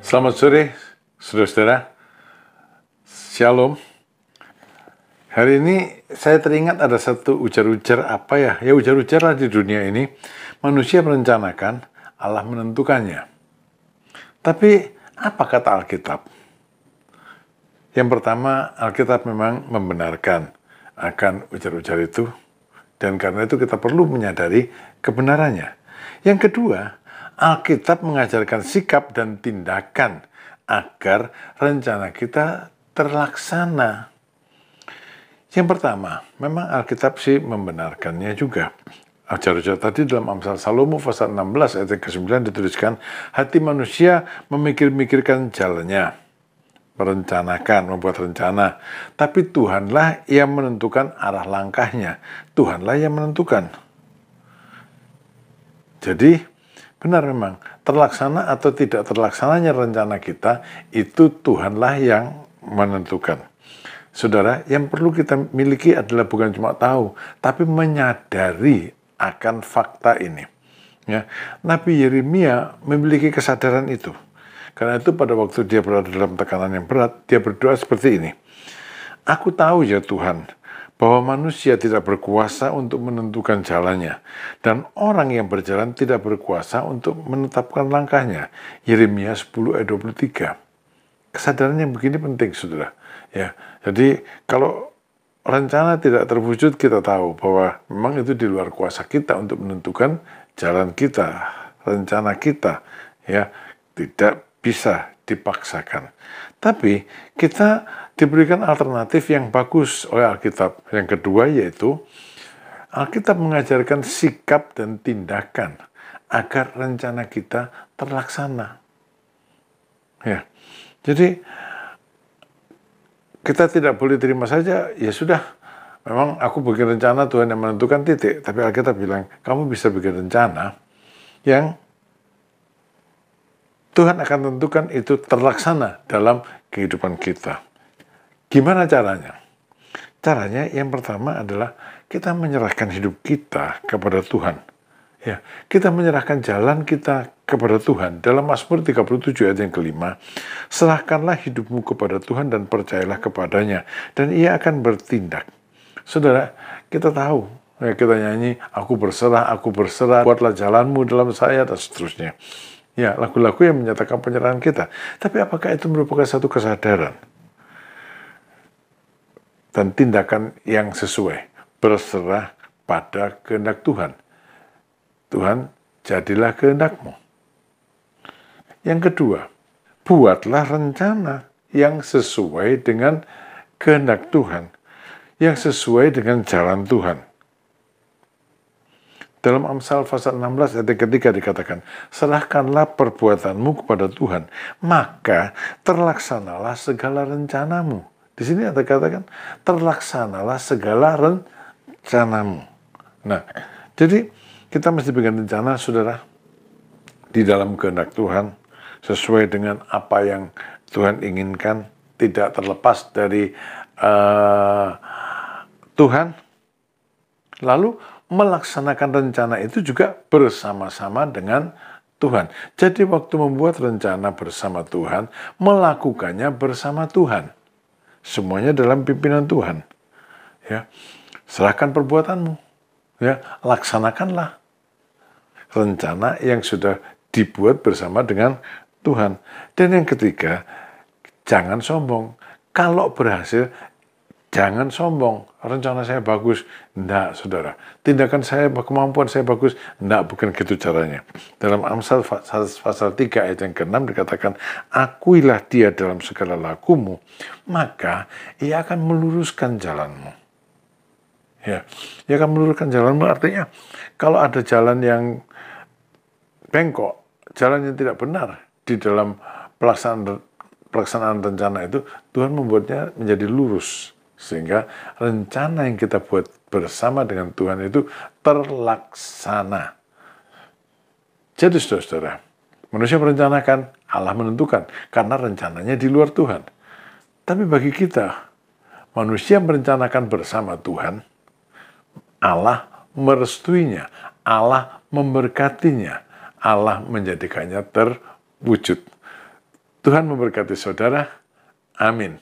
Selamat sore, saudara-saudara. Shalom. Hari ini saya teringat ada satu ujar-ujar apa ya? Ya ujar-ujar lah di dunia ini. Manusia merencanakan, Allah menentukannya. Tapi apa kata Alkitab? Yang pertama, Alkitab memang membenarkan akan ujar-ujar itu. Dan karena itu kita perlu menyadari kebenarannya. Yang kedua, Alkitab mengajarkan sikap dan tindakan agar rencana kita terlaksana. Yang pertama, memang Alkitab sih membenarkannya juga. Ujar-ujar tadi dalam Amsal Salomo pasal 16 ayat ke-9 dituliskan, hati manusia memikir-mikirkan jalannya, merencanakan, membuat rencana. Tapi Tuhanlah yang menentukan arah langkahnya. Tuhanlah yang menentukan. Jadi, benar memang, terlaksana atau tidak terlaksananya rencana kita, itu Tuhanlah yang menentukan. Saudara, yang perlu kita miliki adalah bukan cuma tahu, tapi menyadari akan fakta ini. Ya, Nabi Yeremia memiliki kesadaran itu. Karena itu pada waktu dia berada dalam tekanan yang berat, dia berdoa seperti ini. Aku tahu ya Tuhan, bahwa manusia tidak berkuasa untuk menentukan jalannya, dan orang yang berjalan tidak berkuasa untuk menetapkan langkahnya. Yeremia 10 ayat 23. Kesadaran yang begini penting, saudara. Ya, jadi kalau rencana tidak terwujud, kita tahu bahwa memang itu di luar kuasa kita untuk menentukan jalan kita, rencana kita. Ya, tidak bisa dipaksakan. Tapi kita diberikan alternatif yang bagus oleh Alkitab. Yang kedua yaitu Alkitab mengajarkan sikap dan tindakan agar rencana kita terlaksana. Ya. Jadi kita tidak boleh terima saja, ya sudah, memang aku bikin rencana, Tuhan yang menentukan, titik. Tapi Alkitab bilang, kamu bisa bikin rencana yang Tuhan akan tentukan itu terlaksana dalam kehidupan kita. Gimana caranya? Caranya yang pertama adalah kita menyerahkan hidup kita kepada Tuhan. Ya, kita menyerahkan jalan kita kepada Tuhan. Dalam Mazmur 37 ayat yang kelima, serahkanlah hidupmu kepada Tuhan dan percayalah kepadanya, dan Ia akan bertindak. Saudara, kita tahu, ya, kita nyanyi, aku berserah, buatlah jalanmu dalam saya, dan seterusnya. Ya, lagu-lagu yang menyatakan penyerahan kita. Tapi apakah itu merupakan satu kesadaran dan tindakan yang sesuai? Berserah pada kehendak Tuhan. Tuhan, jadilah kehendakmu. Yang kedua, buatlah rencana yang sesuai dengan kehendak Tuhan, yang sesuai dengan jalan Tuhan. Dalam Amsal pasal 16 ayat ketiga dikatakan, serahkanlah perbuatanmu kepada Tuhan, maka terlaksanalah segala rencanamu. Di sini ada katakan, terlaksanalah segala rencanamu. Nah, jadi kita mesti bikin rencana, saudara, di dalam kehendak Tuhan, sesuai dengan apa yang Tuhan inginkan, tidak terlepas dari Tuhan. Lalu melaksanakan rencana itu juga bersama-sama dengan Tuhan. Jadi waktu membuat rencana bersama Tuhan, melakukannya bersama Tuhan. Semuanya dalam pimpinan Tuhan. Ya, serahkan perbuatanmu. Ya, laksanakanlah rencana yang sudah dibuat bersama dengan Tuhan. Dan yang ketiga, jangan sombong. Kalau berhasil, jangan sombong. Rencana saya bagus. Enggak, saudara. Tindakan saya, kemampuan saya bagus. Enggak, bukan gitu caranya. Dalam Amsal pasal 3 ayat yang ke-6 dikatakan, akuilah dia dalam segala lakumu, maka ia akan meluruskan jalanmu. Ya, ia akan meluruskan jalanmu, artinya kalau ada jalan yang bengkok, jalan yang tidak benar di dalam pelaksanaan rencana itu, Tuhan membuatnya menjadi lurus. Sehingga rencana yang kita buat bersama dengan Tuhan itu terlaksana. Jadi saudara-saudara, manusia merencanakan, Allah menentukan, karena rencananya di luar Tuhan. Tapi bagi kita, manusia merencanakan bersama Tuhan, Allah merestuinya, Allah memberkatinya, Allah menjadikannya terwujud. Tuhan memberkati saudara. Amin.